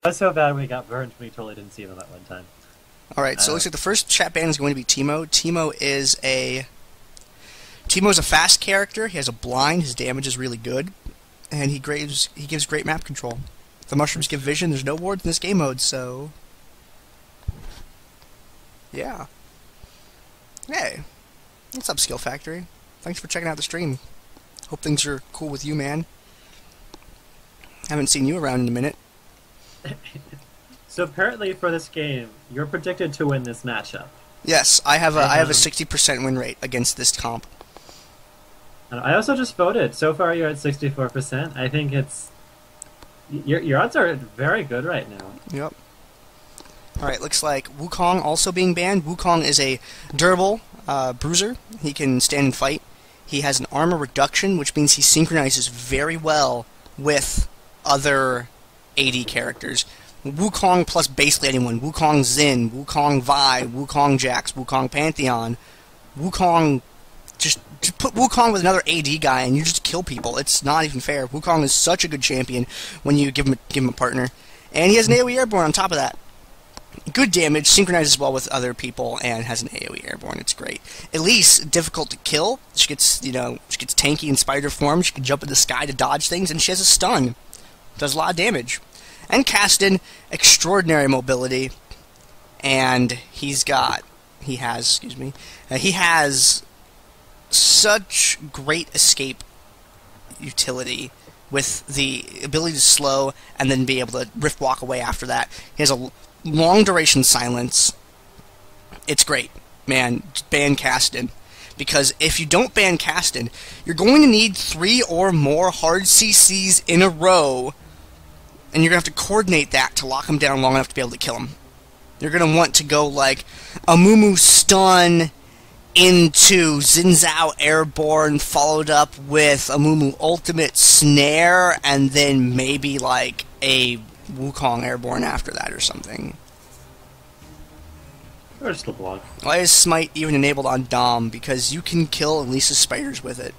was so bad we got burned. We totally didn't see them that one time. Alright, so it looks like the first chat ban is going to be Teemo. Teemo's a fast character, he has a blind, his damage is really good, and he gives great map control. The mushrooms give vision, there's no wards in this game mode, so... yeah. Hey, what's up, Skill Factory? Thanks for checking out the stream. Hope things are cool with you, man. Haven't seen you around in a minute. So apparently for this game, you're predicted to win this matchup. Yes, I have a 60% win rate against this comp. And I also just voted. So far you're at 64%. I think it's... Your odds are very good right now. Yep. Alright, looks like Wukong also being banned. Wukong is a durable bruiser. He can stand and fight. He has an armor reduction, which means he synchronizes very well with other AD characters. Wukong plus basically anyone. Wukong Xin, Wukong Vi, Wukong Jax, Wukong Pantheon. Wukong... Just put Wukong with another AD guy and you just kill people. It's not even fair. Wukong is such a good champion when you give him a partner. And he has an AoE airborne on top of that. Good damage, synchronizes well with other people, and has an AoE airborne. It's great. Elise, difficult to kill. She gets tanky in spider form. She can jump in the sky to dodge things, and she has a stun. Does a lot of damage. And Caston, extraordinary mobility, and he has such great escape utility with the ability to slow and then be able to rift walk away after that. He has a long duration silence. It's great, man. Just ban Caston. Because if you don't ban Caston, you're going to need 3 or more hard CCs in a row, and you're going to have to coordinate that to lock him down long enough to be able to kill him. You're going to want to go like Amumu stun into Xin Zhao airborne, followed up with Amumu ultimate snare, and then maybe like a Wukong airborne after that or something. Or just a block. Why is Smite even enabled on Dom? Because you can kill Elisa's spiders with it.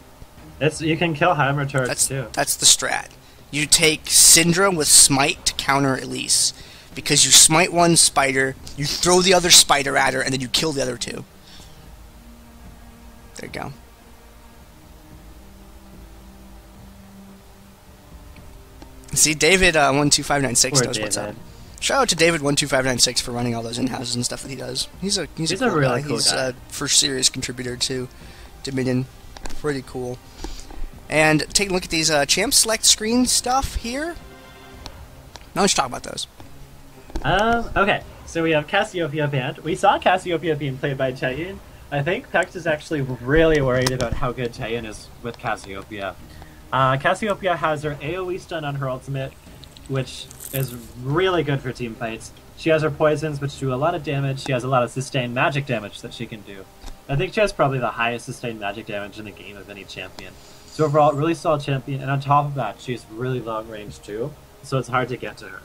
You can kill hammer turrets too. That's the strat. You take Syndra with Smite to counter Elise. Because you smite one spider, you throw the other spider at her, and then you kill the other two. There you go. See, David 12596 knows what's up. Shout out to David 12596 for running all those in-houses and stuff that he does. He's a cool really guy. cool He's guy. a first serious contributor to Dominion. Pretty cool. And take a look at these champ select screen stuff here. Now let's talk about those. Okay, so we have Cassiopeia banned. We saw Cassiopeia being played by Cheyenne. I think Pex is actually really worried about how good Cheyenne is with Cassiopeia. Cassiopeia has her AoE stun on her ultimate, which is really good for team fights. She has her poisons, which do a lot of damage. She has a lot of sustained magic damage that she can do. I think she has probably the highest sustained magic damage in the game of any champion. So overall, really solid champion, and on top of that, she's really long range too, so it's hard to get to her.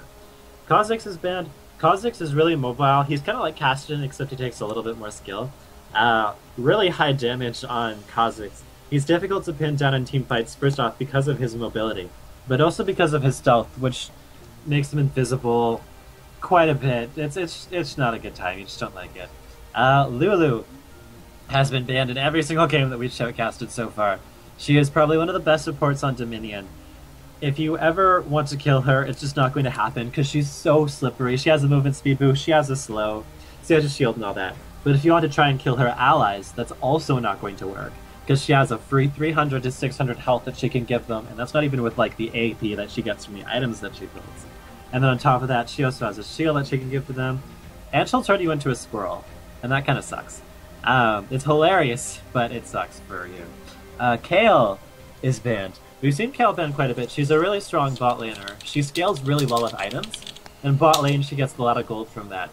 Kha'Zix is banned. Kha'Zix is really mobile. He's kind of like Caston, except he takes a little bit more skill. Really high damage on Kha'Zix. He's difficult to pin down in team fights, first off because of his mobility, but also because of his stealth, which makes him invisible quite a bit. It's not a good time, you just don't like it. Lulu has been banned in every single game that we've shoutcasted so far. She is probably one of the best supports on Dominion. If you ever want to kill her, it's just not going to happen because she's so slippery. She has a movement speed boost, she has a slow, she has a shield and all that. But if you want to try and kill her allies, that's also not going to work because she has a free 300 to 600 health that she can give them, and that's not even with like the AP that she gets from the items that she builds. And then on top of that, she also has a shield that she can give to them, and she'll turn you into a squirrel, and that kind of sucks. It's hilarious, but it sucks for you. Kale is banned. We've seen Kale banned quite a bit. She's a really strong bot laner. She scales really well with items, and bot lane she gets a lot of gold from that.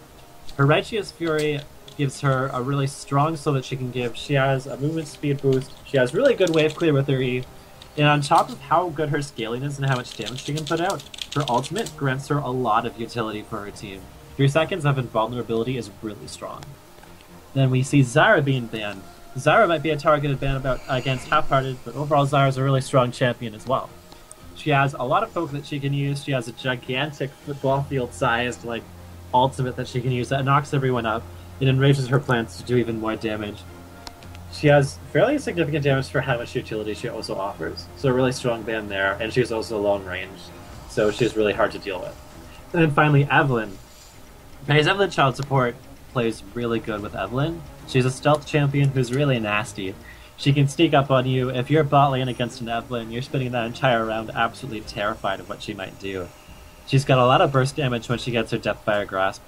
Her Righteous Fury gives her a really strong soul that she can give. She has a movement speed boost. She has really good wave clear with her E. And on top of how good her scaling is and how much damage she can put out, her ultimate grants her a lot of utility for her team. 3 seconds of invulnerability is really strong. Then we see Zyra being banned. Zyra might be a targeted ban against Half-Hearted, but overall Zyra's a really strong champion as well. She has a lot of poke that she can use. She has a gigantic football field-sized like ultimate that she can use that knocks everyone up. It enrages her plants to do even more damage. She has fairly significant damage for how much utility she also offers. So a really strong band there, and she's also long range. So she's really hard to deal with. And then finally, Evelynn. Because Evelynn Child Support plays really good with Evelynn. She's a stealth champion who's really nasty. She can sneak up on you. If you're bot lane against an Evelynn, you're spending that entire round absolutely terrified of what she might do. She's got a lot of burst damage when she gets her Deathfire Grasp.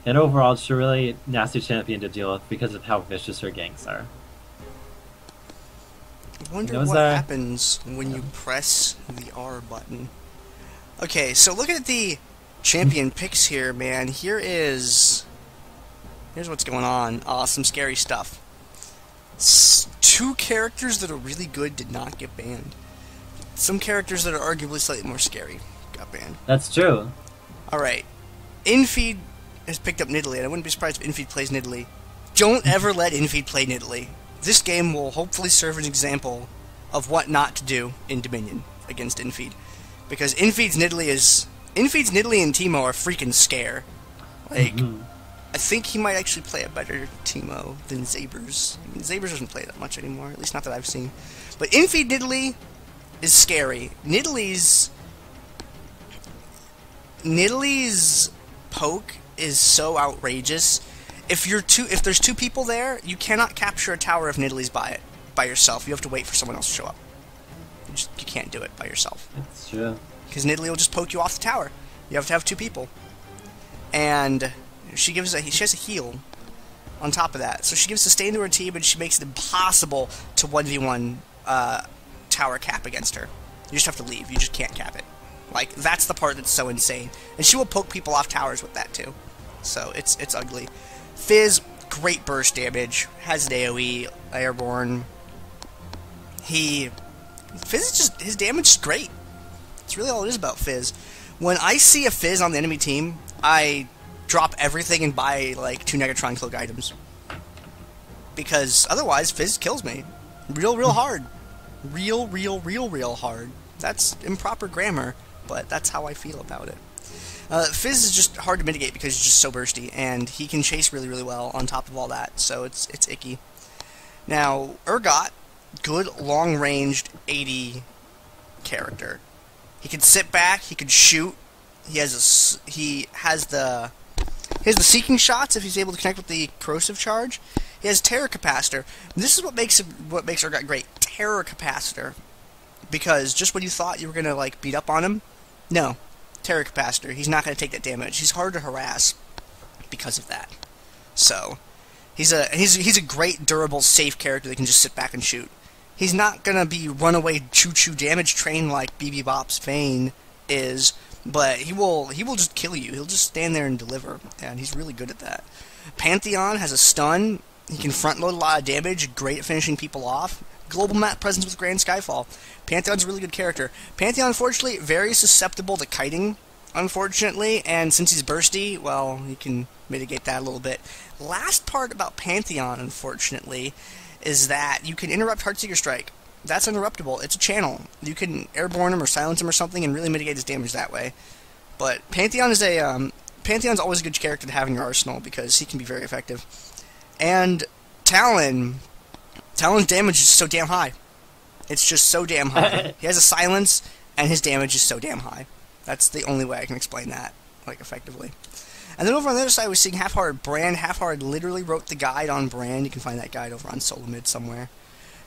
And overall, she's a really nasty champion to deal with because of how vicious her ganks are. I wonder what happens when you press the R button. Okay, so looking at the champion picks here, man. Here's what's going on. Some scary stuff. Two characters that are really good did not get banned. Some characters that are arguably slightly more scary got banned. That's true. Alright. Infeed has picked up Nidalee, and I wouldn't be surprised if Infeed plays Nidalee. Don't ever let Infeed play Nidalee. This game will hopefully serve as an example of what not to do in Dominion against Infeed. Because Infeed's Nidalee and Teemo are freaking scare. Like, I think he might actually play a better Teemo than Zabers. I mean, Zabers doesn't play that much anymore, at least not that I've seen. But Infeed Nidalee is scary. Nidalee's poke is so outrageous. If there's two people there, you cannot capture a tower if Nidalee's by yourself. You have to wait for someone else to show up. You can't do it by yourself. That's true. Because Nidalee will just poke you off the tower. You have to have two people. And she has a heal on top of that. So she gives sustain to her team, and she makes it impossible to 1v1 tower cap against her. You just have to leave. You just can't cap it. Like, that's the part that's so insane. And she will poke people off towers with that, too. So, it's ugly. Fizz, great burst damage. Has an AoE, airborne. Fizz is just, his damage is great. That's really all it is about Fizz. When I see a Fizz on the enemy team, I drop everything and buy, like, 2 Negatron Cloak items. Because, otherwise, Fizz kills me. Real hard. Real hard. That's improper grammar, but that's how I feel about it. Fizz is just hard to mitigate because he's just so bursty, and he can chase really well on top of all that, so it's icky. Now, Urgot, good long-ranged 80 character. He can sit back, he can shoot, he has the seeking shots if he's able to connect with the corrosive charge. He has terror capacitor. And this is what makes Urgot great. Terror capacitor. Because just when you thought you were gonna like beat up on him, no. Terror capacitor. He's not gonna take that damage. He's hard to harass because of that. So he's a great, durable, safe character that can just sit back and shoot. He's not gonna be runaway choo-choo damage train like BB Bop's Vayne is, but he will just kill you. He'll just stand there and deliver, and he's really good at that. Pantheon has a stun. He can front load a lot of damage. Great at finishing people off. Global map presence with Grand Skyfall. Pantheon's a really good character. Pantheon, unfortunately, very susceptible to kiting, unfortunately, and since he's bursty, well, he can mitigate that a little bit. Last part about Pantheon, unfortunately, is that you can interrupt Heartseeker Strike. That's interruptible. It's a channel. You can airborne him or silence him or something and really mitigate his damage that way. But Pantheon is Pantheon's always a good character to have in your arsenal because he can be very effective. And Talon's damage is so damn high. It's just so damn high. He has a silence, and his damage is so damn high. That's the only way I can explain that, like, effectively. And then over on the other side, we're seeing Half-Hearted Brand. Half-Hearted literally wrote the guide on Brand. You can find that guide over on Solomid somewhere.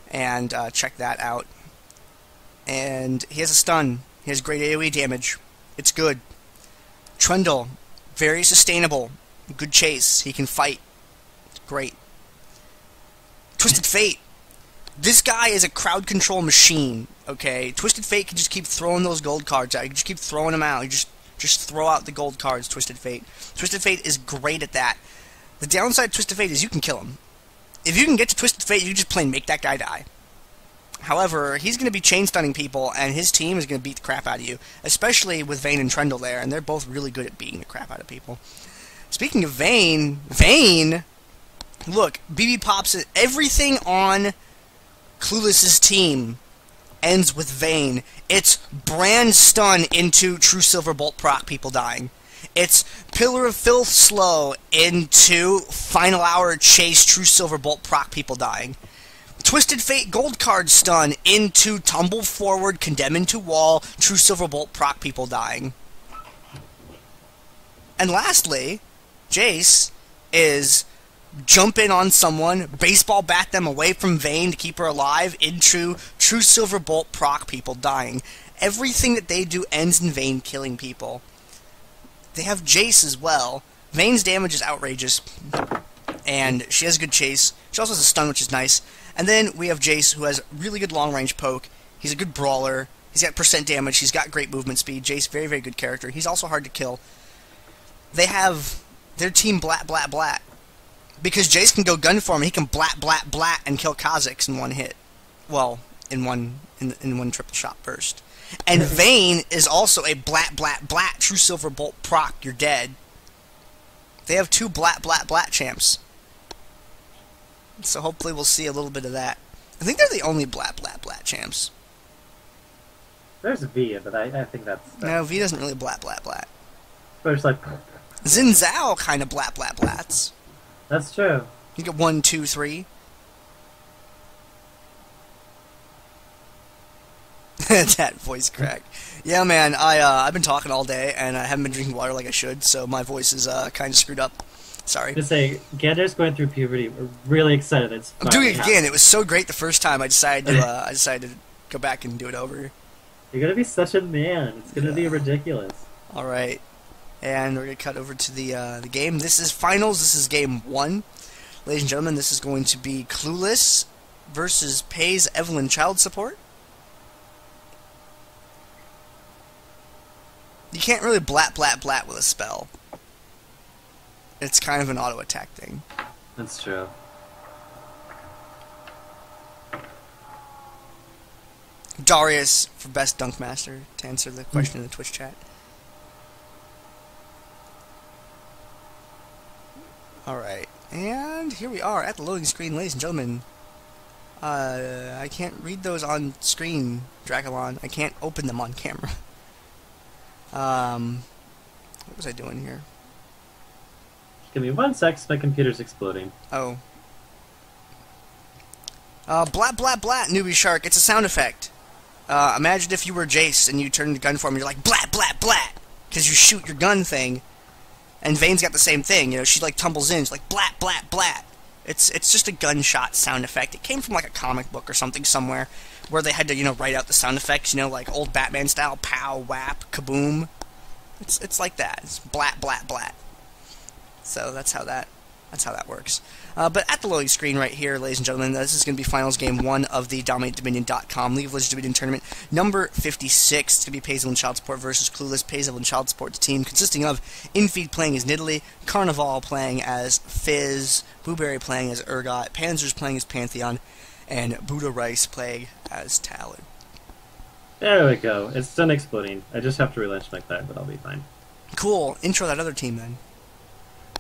And check that out. And he has a stun. He has great AoE damage. It's good. Trundle, very sustainable. Good chase. He can fight. Great. Twisted Fate. This guy is a crowd control machine, okay? Twisted Fate can just keep throwing those gold cards out. You can just keep throwing them out. You just throw out the gold cards, Twisted Fate. Twisted Fate is great at that. The downside of Twisted Fate is you can kill him. If you can get to Twisted Fate, you can just plain make that guy die. However, he's going to be chain stunning people, and his team is going to beat the crap out of you. Especially with Vayne and Trundle there, and they're both really good at beating the crap out of people. Speaking of Vayne, look, BB Pops, everything on Clueless's team ends with Vayne. It's Brand Stun into True Silver Bolt proc, people dying. It's Pillar of Filth slow into Final Hour Chase True Silver Bolt proc, people dying. Twisted Fate Gold Card Stun into Tumble Forward, Condemn into Wall, True Silver Bolt proc, people dying. And lastly, Jace is jump in on someone, baseball bat them away from Vayne to keep her alive, into True Silver Bolt proc, people dying. Everything that they do ends in Vayne killing people. They have Jace as well. Vayne's damage is outrageous, and she has a good chase. She also has a stun, which is nice. And then we have Jace, who has really good long-range poke. He's a good brawler. He's got percent damage. He's got great movement speed. Jace, very, very good character. He's also hard to kill. They have their team blat, blat, blat. Because Jace can go gun for him, he can blat, blat, blat, and kill Kha'Zix in one hit. Well, in one triple shot burst. And Vayne is also a blat, blat, blat, True Silver Bolt proc, you're dead. They have two blat, blat, blat champs. So hopefully we'll see a little bit of that. I think they're the only blat, blat, blat champs. There's V, but I think that's... No, V doesn't really blat, blat, blat. But it's like... Xin Zhao kind of blat, blat, blats. That's true. You get 1, 2, 3. That voice crack. Yeah, man, I've been talking all day, and I haven't been drinking water like I should, so my voice is kind of screwed up. Sorry. To say, Gandair's going through puberty. We're really excited. I'm doing it again. It was so great the first time. I decided to go back and do it over. You're gonna be such a man. It's gonna be ridiculous. All right, and we're gonna cut over to the game. This is finals. This is game 1, ladies and gentlemen. This is going to be Clueless versus Pays Evelynn child support. You can't really blat, blat, blat with a spell. It's kind of an auto-attack thing. That's true. Darius for Best Dunk Master to answer the question in the Twitch chat. Alright, and here we are at the loading screen, ladies and gentlemen. I can't read those on screen, Draculon. I can't open them on camera. What was I doing here? Give me 1 sec, my computer's exploding. Oh. Blat, blat, blat, newbie shark. It's a sound effect. Imagine if you were Jace and you turned the gun for him and you're like, blat, blat, blat, because you shoot your gun thing. And Vayne's got the same thing, you know, she like tumbles in, she's like, blat, blat, blat. It's just a gunshot sound effect. It came from like a comic book or something somewhere, where they had to, you know, write out the sound effects, you know, like old Batman style, pow, whap, kaboom. It's like that. It's blat, blat, blat. So that's how that works. But at the loading screen right here, ladies and gentlemen, this is going to be finals game 1 of the DominateDominion.com League of Legends Dominion tournament number 56. It's going to be Pays Evelynn Child Support versus Clueless. Pays Evelynn Child Support's team consisting of Infeed playing as Nidalee, Carnival playing as Fizz, Blueberry playing as Urgot, Panzers playing as Pantheon, and Buddha Rice playing as Talon. There we go. It's done exploding. I just have to relaunch my card, but I'll be fine. Cool. Intro that other team then.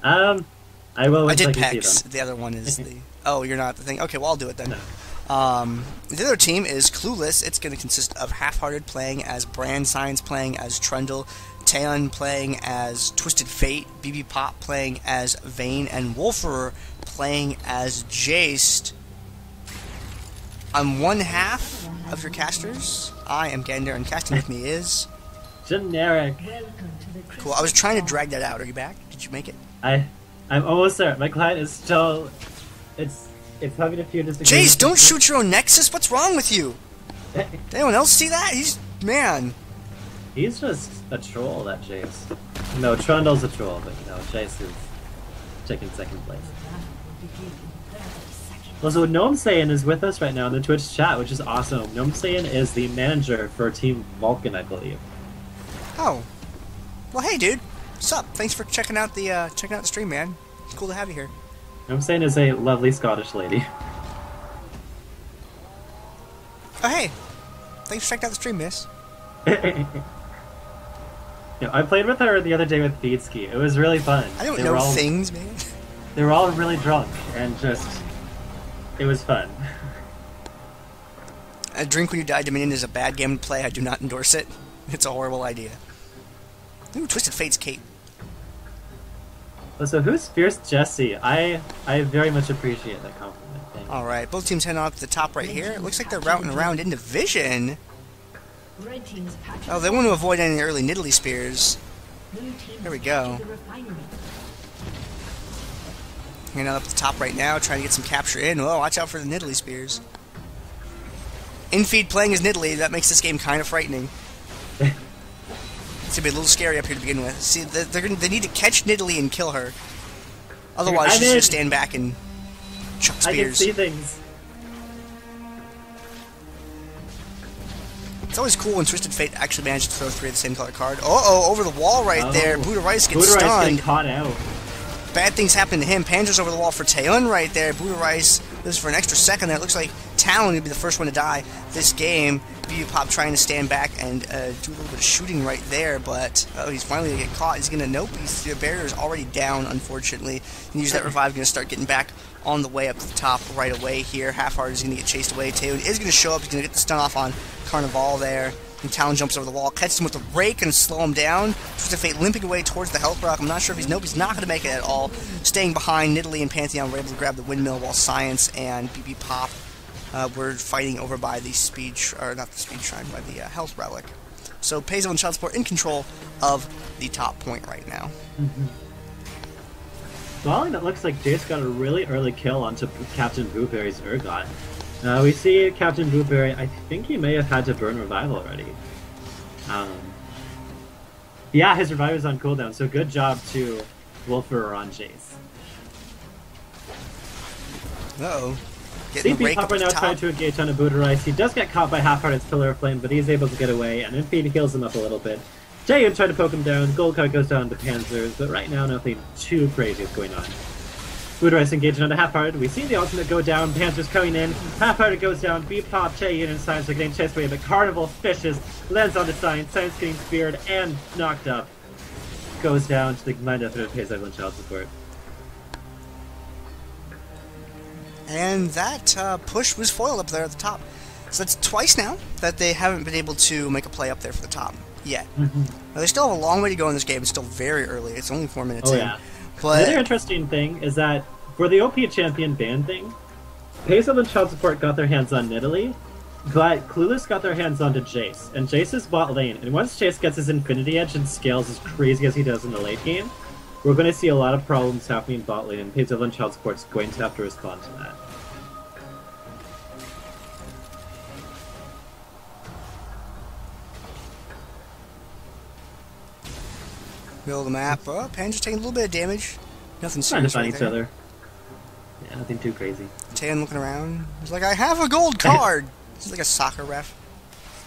I will. I did Pex. The other one is the... Oh, you're not the thing? Okay, well, I'll do it then. No. The other team is Clueless. It's going to consist of Half-Hearted playing as Brand Signs playing as Trundle, Taeyeon playing as Twisted Fate, BB Pop playing as Vayne, and Wolferer playing as Jace. I'm one half of your casters. I am Gandair, and casting with me is... Genericke. Cool. I was trying to drag that out. Are you back? Did you make it? I'm almost there. My client is still... It's having a few disagreements. Jace, don't shoot your own Nexus. What's wrong with you? Did anyone else see that? Man. He's just a troll, that Jace. No, Trundle's a troll, but no, Jace is taking second place. Also, Gnome Saiyan is with us right now in the Twitch chat, which is awesome. Gnome Saiyan is the manager for Team Vulcan, I believe. Oh. Well, hey, dude. What's up? Thanks for checking out the stream, man. It's cool to have you here. Gnome Saiyan is a lovely Scottish lady. Oh, hey. Thanks for checking out the stream, miss. I played with her the other day with Beatski. It was really fun. I don't know things, man. They were all really drunk, and just... It was fun. A drink when you die Dominion is a bad game to play. I do not endorse it. It's a horrible idea. Ooh, Twisted Fate's cape. Oh, so who's Fierce Jesse? I very much appreciate that compliment. Thank you. Alright, both teams heading off to the top right here. It looks like they're routing around into Vision. Oh, they want to avoid any early Nidalee Spears. There we go. Hanging out up at the top right now, trying to get some capture in. Oh, watch out for the Nidalee Spears. Infeed playing as Nidalee, that makes this game kind of frightening. It's going to be a little scary up here to begin with. See, they need to catch Nidalee and kill her. Otherwise, she's just stand back and chuck spears. I can see things. It's always cool when Twisted Fate actually manages to throw 3 of the same color card. Uh-oh, over the wall right there. Buddha Rice gets Buddha Rice stunned. getting caught out. Bad things happen to him. Panzer's over the wall for Taeyeon right there. Buddha Rice lives for an extra second there. It looks like Talon would be the first one to die this game. Pop trying to stand back and do a little bit of shooting right there, but he's finally going to get caught. He's going to nope. The barrier is already down, unfortunately. And use that revive, going to start getting back on the way up to the top right away here. Half-Heart is going to get chased away. Taeyeon is going to show up. He's going to get the stun off on Carnival there. And Talon jumps over the wall, catches him with the rake, and slow him down. Twisted Fate limping away towards the health rock. I'm not sure if he's not going to make it at all. Staying behind, Nidalee and Pantheon were able to grab the windmill while Science and BB Pop were fighting over by the speed, or not the speed shrine, by the health relic. So Paizo and Child Support in control of the top point right now. Following that, looks like Jace got a really early kill onto Captain Blueberry's Urgot. We see Captain Blueberry, I think he may have had to burn Revive already. Yeah, his Revive is on cooldown, so good job to Wolfer on Jace. Uh-oh. Getting CP Pop right now trying to engage on a Buddha Rice. He does get caught by Half-Hearted's Pillar of Flame, but he's able to get away, and Infeed heals him up a little bit. Taeyeon tried to poke him down, Gold Card goes down to Panzers, but right now nothing too crazy is going on. Buddha Rice engaging onto Half-Hearted. We see the ultimate go down, Panzers coming in, Half-Hearted goes down, B-Pop, Taeyeon, and Science are getting chased away, but Carnival fishes, lands onto Science, Science getting speared and knocked up. Goes down to the combined effort of Pays Evelynn Child Support. And that push was foiled up there at the top. So that's twice now that they haven't been able to make a play up there for the top yet. Now, they still have a long way to go in this game. It's still very early. It's only 4 minutes in. Yeah. But the other interesting thing is that for the OP champion ban thing, Pays Evelynn Child Support got their hands on Nidalee, but Clueless got their hands onto Jace. And Jace is bot lane. And once Jace gets his Infinity Edge and scales as crazy as he does in the late game, we're going to see a lot of problems happening bot lane, and Pays Evelynn Child Support's going to have to respond to that. middle of the map. Oh, Pan's just taking a little bit of damage. Nothing Trying to serious find right each there. other. Yeah, nothing too crazy. Taeyeon looking around. He's like, I have a gold card! He's like a soccer ref.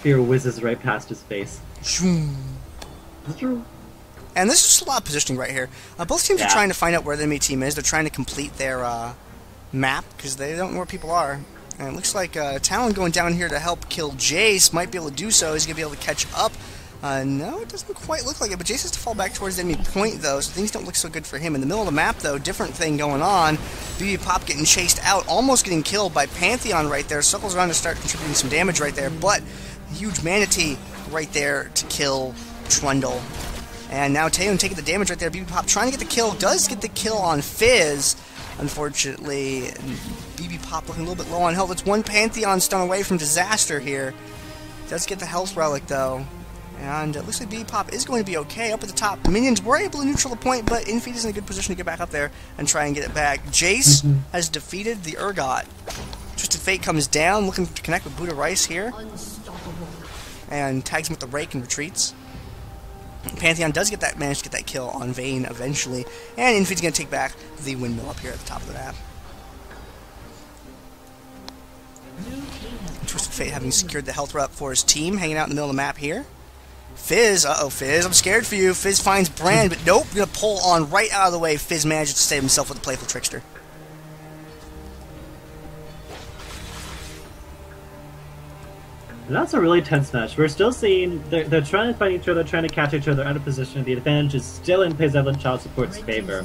Spear whizzes right past his face. Shoom. That's true. And this is just a lot of positioning right here. Both teams are trying to find out where the enemy team is. They're trying to complete their map, because they don't know where people are. And it looks like Talon going down here to help kill Jace might be able to do so. He's going to be able to catch up. No, it doesn't quite look like it, but Jace has to fall back towards the enemy point, though, so things don't look so good for him. In the middle of the map, though, different thing going on. BB Pop getting chased out, almost getting killed by Pantheon right there. Circles around to start contributing some damage right there, but huge Manatee right there to kill Trundle. And now Taeyeon taking the damage right there. BB Pop trying to get the kill, does get the kill on Fizz. Unfortunately, BB Pop looking a little bit low on health. It's one Pantheon stun away from disaster here. Does get the health relic, though. And it looks like BB Pop is going to be okay up at the top. Minions were able to neutral the point, but Infeed is in a good position to get back up there and try and get it back. Jace has defeated the Urgot. Twisted Fate comes down, looking to connect with Buddha Rice here. And tags him with the rake and retreats. Pantheon does manage to get that kill on Vayne eventually. And Infeed's going to take back the windmill up here at the top of the map. Twisted Fate having secured the health rep for his team, hanging out in the middle of the map here. Fizz, uh-oh, Fizz, I'm scared for you. Fizz finds Brand, but nope, gonna pull on right out of the way. Fizz manages to save himself with a playful trickster. That's a really tense match. We're still seeing they're trying to fight each other, trying to catch each other out of position. The advantage is still in Pays Evelynn Child Support's favor.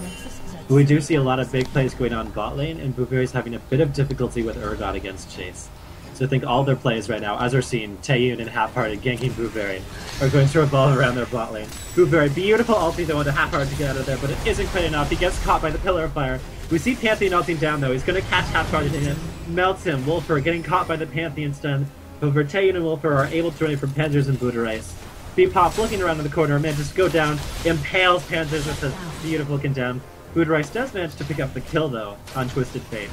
But we do see a lot of big plays going on bot lane, and Blueberry's having a bit of difficulty with Urgot against Chase. So I think all their plays right now, as we're seeing, Taeyun and Half-Hearted ganking Blueberry, are going to revolve around their bot lane. Blueberry, beautiful ulti though into Half-Hearted to get out of there, but it isn't quite enough. He gets caught by the Pillar of Fire. We see Pantheon ulting down though. He's going to catch Half-Hearted and it melts him. Wolfer getting caught by the Pantheon stun. However, Taeyun and Wolfer are able to run from Panzers and Booterice. Bebop looking around in the corner, manages to go down, impales Panzers with a beautiful condemn. Booterice does manage to pick up the kill though on Twisted Fate.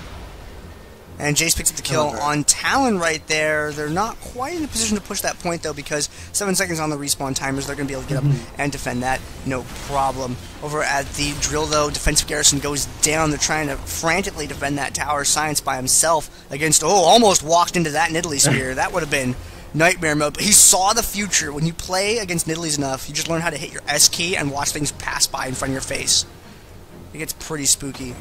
And Jace picks up the kill on Talon right there. They're not quite in a position to push that point, though, because 7 seconds on the respawn timers. They're going to be able to get up and defend that. No problem. Over at the drill, though, defensive garrison goes down. They're trying to frantically defend that tower. Science by himself against... Oh, almost walked into that Nidalee spear. That would have been nightmare mode. But he saw the future. When you play against Nidalees enough, you just learn how to hit your S key and watch things pass by in front of your face. It gets pretty spooky.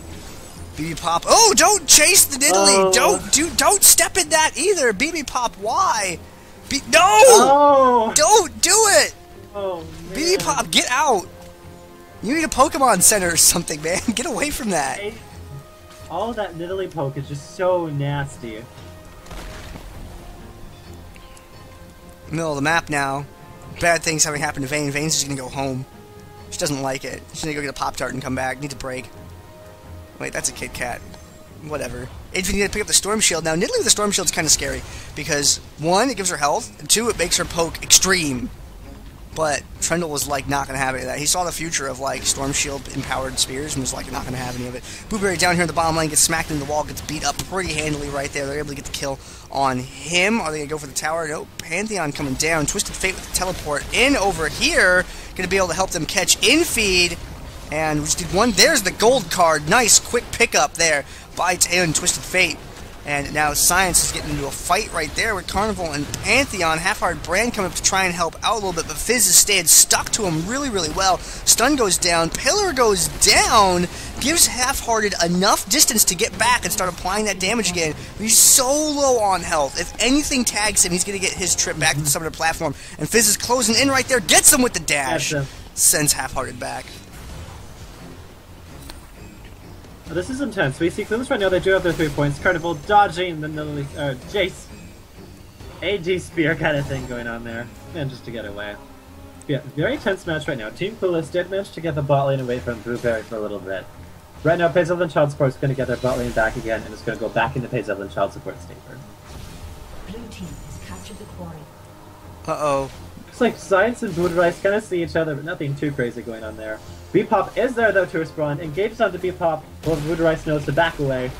BB Pop. Oh, don't chase the Nidalee. Don't step in that either. BB Pop, why? No! Oh. Don't do it. Oh, man. BB Pop, get out. You need a Pokemon Center or something, man. Get away from that. All of that Nidalee poke is just so nasty. Middle of the map now. Bad things having happened to Vayne. Vayne's just gonna go home. She doesn't like it. She's gonna go get a Pop-Tart and come back. Needs a break. Wait, that's a Kit Kat. Whatever. If you need to pick up the Storm Shield. Now, Nidalee with the Storm Shield is kind of scary. Because, 1, it gives her health, and 2, it makes her poke extreme. But Trundle was, like, not going to have any of that. He saw the future of, like, Storm Shield-empowered spears and was, like, not going to have any of it. Blueberry down here in the bottom lane gets smacked into the wall, gets beat up pretty handily right there. They're able to get the kill on him. Are they going to go for the tower? Nope. Pantheon coming down. Twisted Fate with the teleport in over here. Going to be able to help them catch in-feed. And we just did one. There's the gold card. Nice, quick pickup there by Taeyun and Twisted Fate. And now Science is getting into a fight right there with Carnival and Pantheon. Half-Hearted Brand coming up to try and help out a little bit, but Fizz is staying stuck to him really, really well. Stun goes down. Pillar goes down. Gives Half-Hearted enough distance to get back and start applying that damage again. He's so low on health. If anything tags him, he's going to get his trip back to the summoner platform. And Fizz is closing in right there. Gets him with the dash. Sends Half-Hearted back. This is intense. We see Clueless right now, they do have their 3 points. Carnival dodging the Jace. AD spear kind of thing going on there. And just to get away. Yeah, very tense match right now. Team Clueless did manage to get the bot lane away from Blueberry for a little bit. Right now, Evelynn Child Support is going to get their bot lane back again, and it's going to go back into Evelynn Child Support Staper. Blue team has captured the quarry. Uh-oh. Looks like Science and Booterice kind of see each other, but nothing too crazy going on there. Bebop is there though to respond, engages onto Bebop, while Booterice knows to back away.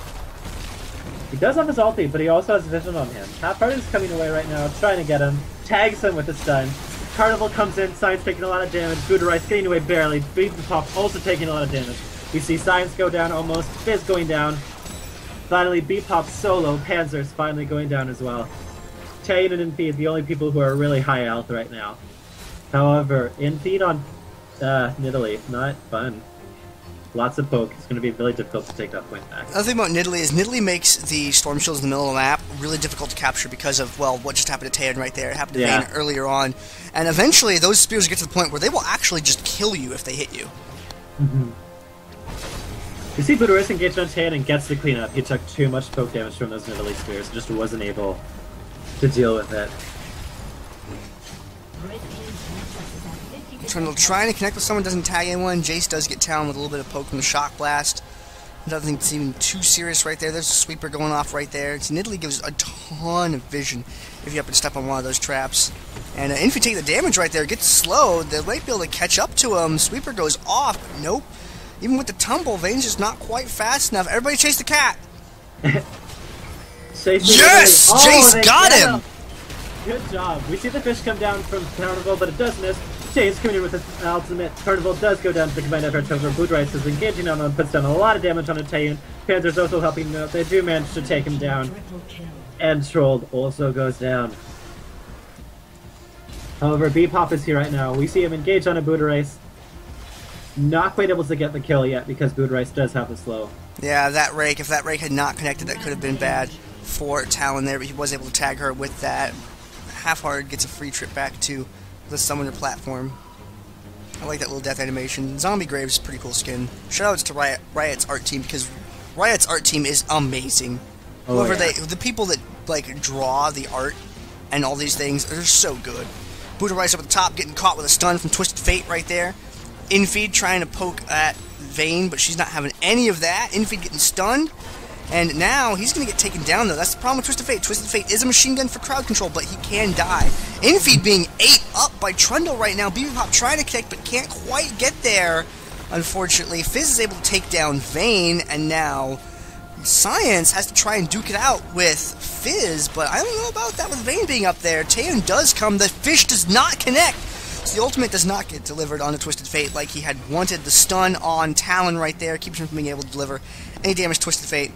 He does have his ulti, but he also has vision on him. Half-Hearted is coming away right now, trying to get him, tags him with a stun. Carnival comes in, Science taking a lot of damage, Booterice getting away barely, Bebop also taking a lot of damage. We see Science go down almost, Fizz going down. Finally, Bebop solo, Panzer's finally going down as well. Taeyun and Infeed, the only people who are really high health right now. However, Infeed on Nidalee, not fun. Lots of poke. It's going to be really difficult to take that point back. Another thing about Nidalee is Nidalee makes the Storm Shields in the middle of the map really difficult to capture because of, well, what just happened to Taeyun right there. It happened to Vayne earlier on. And eventually, those spears get to the point where they will actually just kill you if they hit you. You see Booterice engaged on Taeyun and gets the cleanup. He took too much poke damage from those Nidalee spears. Just wasn't able to deal with it. Trying to connect with someone, doesn't tag anyone. Jace does get Talon with a little bit of poke from the Shock Blast. Nothing seeming too serious right there. There's a sweeper going off right there. Nidalee gives a ton of vision if you happen to step on one of those traps. And if you take the damage right there, it gets slowed. They might be able to catch up to him. Sweeper goes off. Nope. Even with the tumble, Vayne's just not quite fast enough. Everybody chase the cat. Yes! Jace got him! Good job. We see the fish come down from Carnival, but it does miss. Jace coming in with his ultimate. Carnival does go down to the combined effort. However, Booterice is engaging on him, puts down a lot of damage on Taeyun. Panzer's also helping him out. They do manage to take him down. And Trolled also goes down. However, Bebop is here right now. We see him engage on a Booterice. Not quite able to get the kill yet because Booterice does have the slow. Yeah, that rake. If that rake had not connected, that could have been bad for Talon there, but he was able to tag her with that. Half-Hearted gets a free trip back to the summoner platform. I like that little death animation. Zombie Graves is a pretty cool skin. Shoutouts to Riot's art team because Riot's art team is amazing. The people that like draw, the art, and all these things are so good. Buddha Rice up at the top, getting caught with a stun from Twisted Fate right there. Infeed trying to poke at Vayne, but she's not having any of that. Infeed getting stunned. And now he's going to get taken down, though. That's the problem with Twisted Fate. Twisted Fate is a machine gun for crowd control, but he can die. Infeed being ate up by Trundle right now. BB Pop trying to connect, but can't quite get there, unfortunately. Fizz is able to take down Vayne, and now Science has to try and duke it out with Fizz, but I don't know about that with Vayne being up there. Taeyeon does come. The fish does not connect. So the ultimate does not get delivered onto Twisted Fate like he had wanted. The stun on Talon right there keeps him from being able to deliver any damage to Twisted Fate.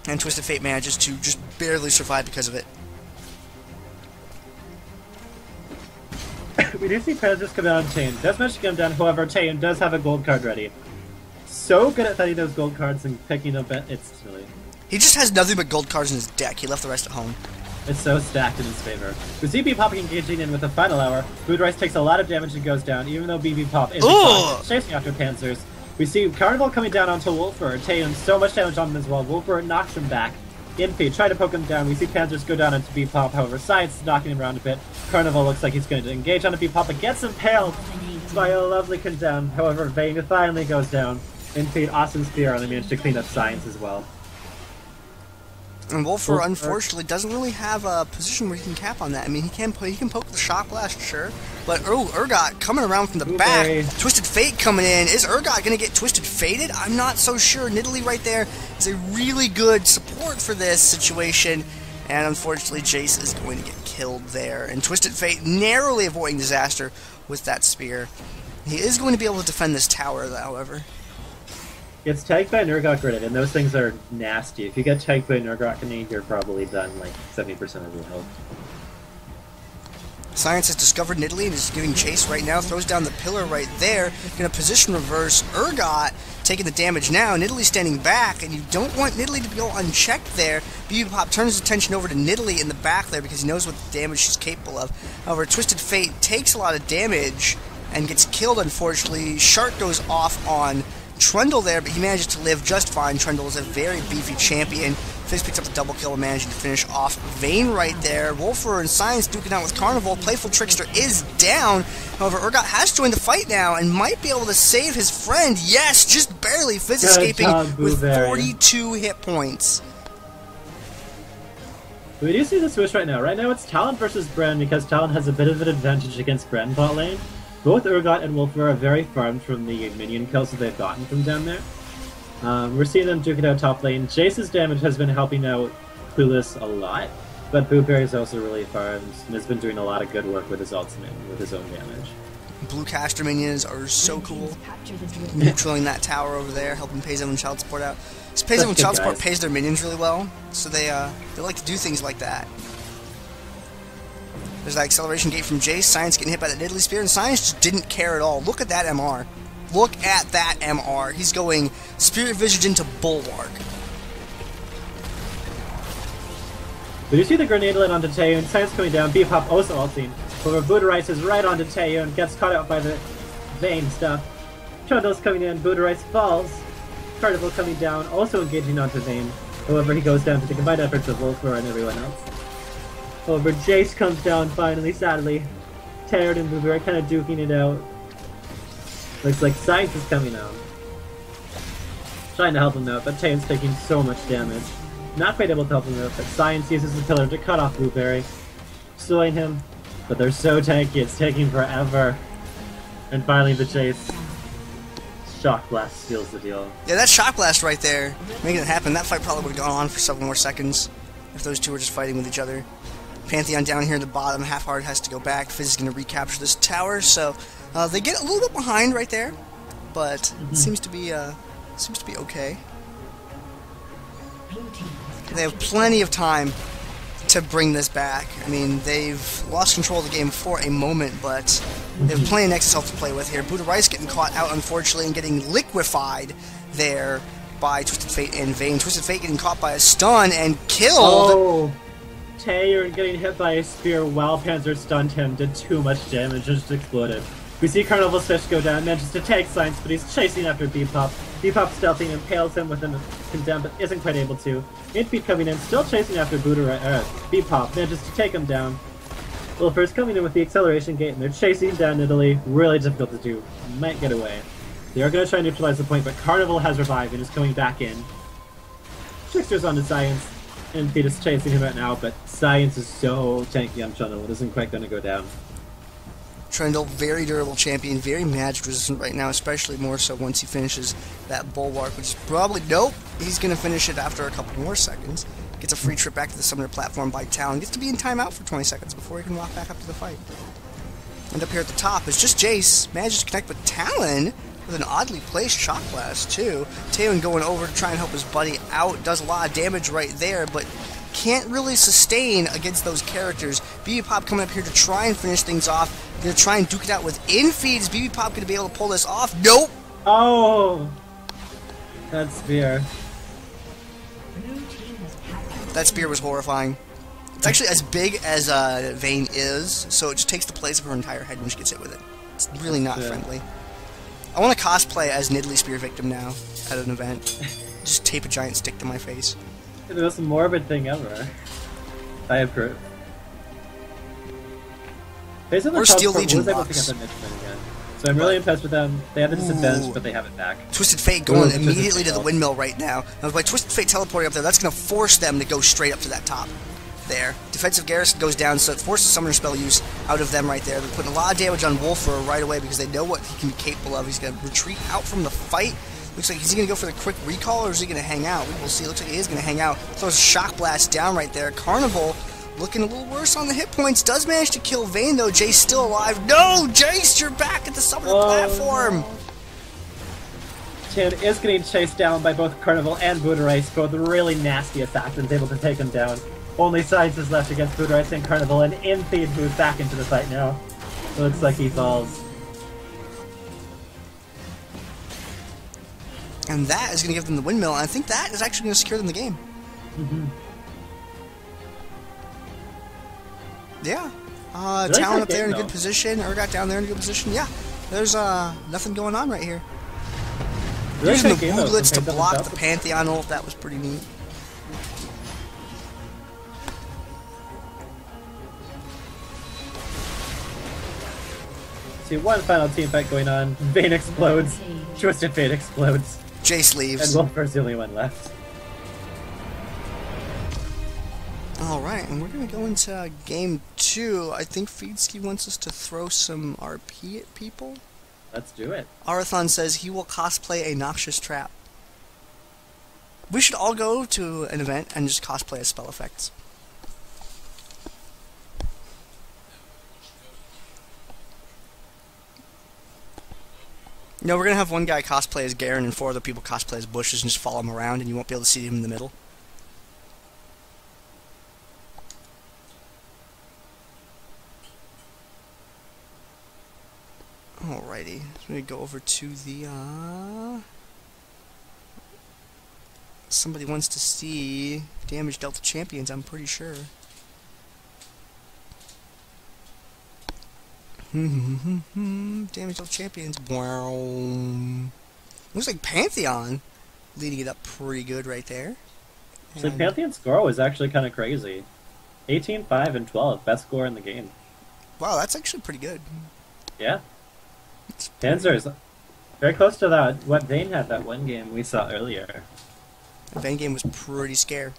And Twisted Fate manages to just barely survive because of it. We do see Panzers come down on Taeyeon. Does manage to get him down, however, Taeyeon does have a gold card ready. So good at finding those gold cards and picking them up, it's silly. He just has nothing but gold cards in his deck. He left the rest at home. It's so stacked in his favor. With BB Pop engaging in with the final hour, Food Rice takes a lot of damage and goes down, even though BB Pop is chasing after Panzers. We see Carnival coming down onto Wolfer. Taeyeon so much damage on him as well. Wolfer knocks him back. Infeed try to poke him down. We see Panzers go down onto BB Pop, however, Science is knocking him around a bit. Carnival looks like he's going to engage onto BB Pop, but gets impaled by a lovely condemn. However, Vayne finally goes down. Infeed, awesome spear, and they managed to clean up Science as well. And Wolfer, unfortunately, doesn't really have a position where he can cap on that. I mean, he can poke the Shock Blast, sure. But, Urgot coming around from the back. Twisted Fate coming in. Is Urgot going to get Twisted Fated? I'm not so sure. Nidalee right there is a really good support for this situation. And unfortunately, Jace is going to get killed there. And Twisted Fate narrowly avoiding disaster with that spear. He is going to be able to defend this tower, however. Gets tagged by Urgot Grid, and those things are nasty. If you get tagged by Urgot Grenade, you're probably done like 70% of your health. Science has discovered Nidalee and is giving chase right now. Throws down the pillar right there. Gonna position reverse. Urgot taking the damage now. Nidalee standing back, and you don't want Nidalee to go unchecked there. BB Pop turns his attention over to Nidalee in the back there because he knows what damage she's capable of. However, Twisted Fate takes a lot of damage and gets killed, unfortunately. Shark goes off on Trundle there, but he manages to live just fine. Trundle is a very beefy champion. Fizz picks up the double kill and managing to finish off Vayne right there. Wolfer and Science duking out with Carnival. Playful Trickster is down. However, Urgot has joined the fight now and might be able to save his friend. Yes, just barely. Fizz escaping with 42 hit points. We do see the switch right now. Right now it's Talon versus Bren because Talon has a bit of an advantage against Bren bot lane. Both Urgot and Wolfer are very farmed from the minion kills that they've gotten from down there. We're seeing them duke it out top lane. Jace's damage has been helping out Clueless a lot, but Blueberry's also really farmed and has been doing a lot of good work with his ultimate and with his own damage. Blue caster minions are so cool. Neutraling that tower over there, helping Payzo and Child Support out. So Payzo and Child Support pays their minions really well, so they like to do things like that. There's that acceleration gate from Jace. Science getting hit by the Nidalee Spear, and Science just didn't care at all. Look at that MR. Look at that MR. He's going Spirit Visage into Bulwark. We do see the grenade lit onto Taeyeon. Science coming down. B-Pop also ulting. However, Buddha Rice is right onto Taeyeon. Gets caught out by the Vayne stuff. Trundle's coming in. Buddha Rice falls. Carnival coming down. Also engaging onto Vayne. However, he goes down to the combined efforts of Wolfer and everyone else. However, Jace comes down finally, sadly. Taeyeon and Blueberry kind of duking it out. Looks like Science is coming out. Trying to help him out, but Taeyeon's taking so much damage. Not quite able to help him out, but Science uses the pillar to cut off Blueberry. Slowing him, but they're so tanky, it's taking forever. And finally the Jace Shock Blast seals the deal. Yeah, that Shock Blast right there, making it happen. That fight probably would have gone on for several more seconds if those two were just fighting with each other. Pantheon down here at the bottom. Half-Heart has to go back. Fizz is going to recapture this tower, so they get a little bit behind right there, but it seems to be okay. They have plenty of time to bring this back. I mean, they've lost control of the game for a moment, but they have plenty of Nexus health to play with here. Buddha Rice getting caught out, unfortunately, and getting liquefied there by Twisted Fate and Vayne. Twisted Fate getting caught by a stun and killed. Oh, Taeyeon getting hit by a spear while Panzer stunned him did too much damage and just exploded. We see Carnival's fish go down, manages to tag Science, but he's chasing after B-Pop. Bebop stealthing impales him with a condemn, but isn't quite able to. Infeed coming in, still chasing after Bebop, manages to take him down. Wilfer's coming in with the acceleration gate, and they're chasing him down Italy. Really difficult to do. Might get away. They are going to try and neutralize the point, but Carnival has revived and is coming back in. Trickster's on to Science. Infeed is chasing him right now, but Science is so tanky on Trundle, it isn't quite going to go down. Trundle, very durable champion, very magic resistant right now, especially more so once he finishes that Bulwark, which is probably, nope, he's going to finish it after a couple more seconds. Gets a free trip back to the summoner platform by Talon, gets to be in timeout for 20 seconds before he can walk back up to the fight. And up here at the top is just Jace, manages to connect with Talon with an oddly placed Shock Blast too. Talon going over to try and help his buddy out, does a lot of damage right there, but can't really sustain against those characters. Bebop coming up here to try and finish things off. Gonna try and duke it out with Infeed. Is Bebop gonna be able to pull this off? Nope! Oh! That spear. That spear was horrifying. It's actually as big as Vayne is, so it just takes the place of her entire head when she gets hit with it. It's really not friendly. I want to cosplay as Nidalee Spear Victim now at an event. Just tape a giant stick to my face. The most morbid thing ever. I approve. Or Steel Legion blocks. So I'm really impressed with them. They have the disadvantage, but they have it back. Twisted Fate going immediately to the windmill right now. Now by Twisted Fate teleporting up there, that's going to force them to go straight up to that top. There. Defensive Garrison goes down, so it forces Summoner Spell use out of them right there. They're putting a lot of damage on Wolfer right away because they know what he can be capable of. He's going to retreat out from the fight. Looks like he's going to go for the quick recall, or is he going to hang out? We will see. Looks like he is going to hang out. Throws a Shock Blast down right there. Carnival looking a little worse on the hit points. Does manage to kill Vayne, though. Jace still alive. No! Jace, you're back at the Summoner platform! Chan is getting chased down by both Carnival and Buderice, both really nasty assassins, able to take him down. Only Science is left against Buderice and Carnival, and Infeed moves back into the fight now. Looks like he falls. And that is going to give them the windmill, and I think that is actually going to secure them the game. Yeah. Talon up there in a good position, Urgot down there in a good position. Yeah, there's nothing going on right here. Using the Wooglets to block the Pantheon ult, that was pretty neat. See, one final team fight going on. Vayne explodes. Twisted Fate explodes. Jace leaves. And Wolfer's the only one left. Alright, and we're going to go into game 2. I think Feedsky wants us to throw some RP at people. Let's do it. Arathon says he will cosplay a Noxious Trap. We should all go to an event and just cosplay as spell effects. No, we're going to have one guy cosplay as Garen and 4 other people cosplay as Bushes and just follow him around, and you won't be able to see him in the middle. Alrighty, so we go over to the, somebody wants to see damage dealt to champions, I'm pretty sure. Damage dealt to champions. Wow. Looks like Pantheon leading it up pretty good right there. So Pantheon's score was actually kind of crazy. 18, 5, and 12. Best score in the game. Wow, that's actually pretty good. Yeah. Panzer is very close to that what Vayne had that one game we saw earlier. The Vayne game was pretty scary.